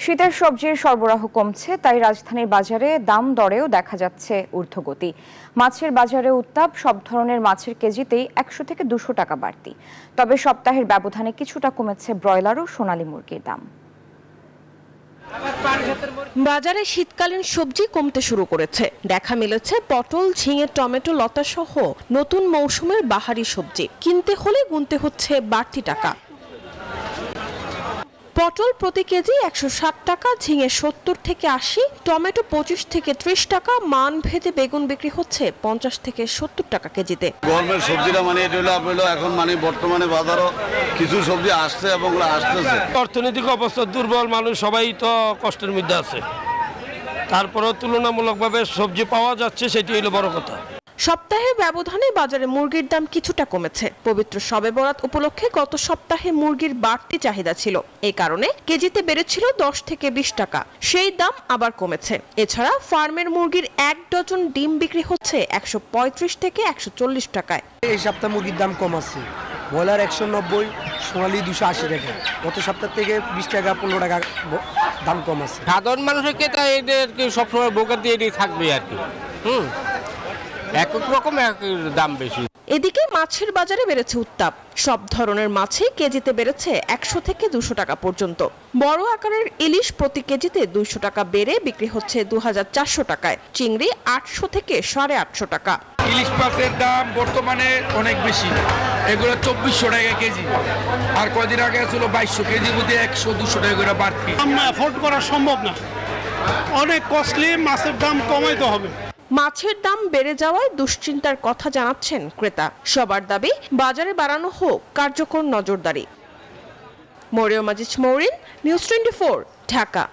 শীতের সবজির সরবরাহ কমছে, তাই রাজধানীর বাজারে দাম দরেও দেখা যাচ্ছে ঊর্ধ্বগতি। মাছের বাজারে উত্তাপ, সব ধরনের মাছের কেজিতেই 100 থেকে 200 টাকা বাড়তি। তবে সপ্তাহের ব্যবধানে কিছুটা কমেছে ব্রয়লার ও সোনালী মুরগির দাম। বাজারে শীতকালীন সবজি কমতে শুরু করেছে। দেখা মিলেছে পটল, ঝিঙে, টমেটো, লতা সহ নতুন মৌসুমের বাহারি সবজি কিনতে হলে গুনতে হচ্ছে বাড়তি টাকা। পটল প্রতি কেজি 160 টাকা, ঝিঙে 70 থেকে 80, টমেটো 25 থেকে 30 টাকা, মান ভেদে বেগুন বিক্রি হচ্ছে 50 থেকে 70 টাকা কেজিতে। গরমের সবজিটা মানে এটা হলো এখন মানে বর্তমানে বাজারও কিছু সবজি আসছে এবং আসতেছে। অর্থনৈতিক অবস্থা দুর্বল, মানুষ সবাই তো কষ্টের মধ্যে আছে, তারপরেও তুলনামূলকভাবে সবজি পাওয়া যাচ্ছে, সেটি হলো বড় কথা। সপ্তাহের ব্যবধানে বাজারে মুরগির দাম কিছুটা কমেছে। পবিত্র শবে বরাত উপলক্ষে গত সপ্তাহে মুরগির বাড়তি চাহিদা ছিল, এই কারণে কেজিতে বেড়েছিল 10 থেকে 20 টাকা। সেই দাম আবার কমেছে। এছাড়া ফার্মের মুরগির 1 ডজন ডিম বিক্রি হচ্ছে 135 থেকে 140 টাকায়। এই সপ্তাহে মুরগির দাম কম আছে। ব্রয়লার 190, সোনালী 280 টাকা। গত সপ্তাহ থেকে 20 টাকা 15 টাকা দাম কম আছে। সাধারণ মানুষের ক্ষেত্রে এদের সবসময় বোকা দিয়ে থাকবে আর কি। এক রকম দাম বেশি। এদিকে মাছের বাজারে বেড়েছে উত্তাপ। সব ধরনের মাছই কেজিতে বেড়েছে 100 থেকে 200 টাকা পর্যন্ত। বড় আকারের ইলিশ প্রতি কেজিতে 200 টাকা বেড়ে বিক্রি হচ্ছে 2400 টাকায়। চিংড়ি 800 থেকে 850 টাকা। ইলিশ মাছের দাম বর্তমানে অনেক বেশি, এগুলো 2400 টাকা কেজি, আর কদিন আগে ছিল 2200 কেজি, মধ্যে 100-200 টাকা করে বাড়তি। অ্যাফোর্ড করা সম্ভব না, অনেক কস্টলি, মাছের দাম কমাইতে হবে। মাছের দাম বেড়ে যাওয়ায় দুশ্চিন্তার কথা জানাচ্ছেন ক্রেতা। সবার দাবি বাজারে বাড়ানো হোক কার্যকর নজরদারি। মরিয়ম আজিজ মৌরিন, নিউজ 24, ঢাকা।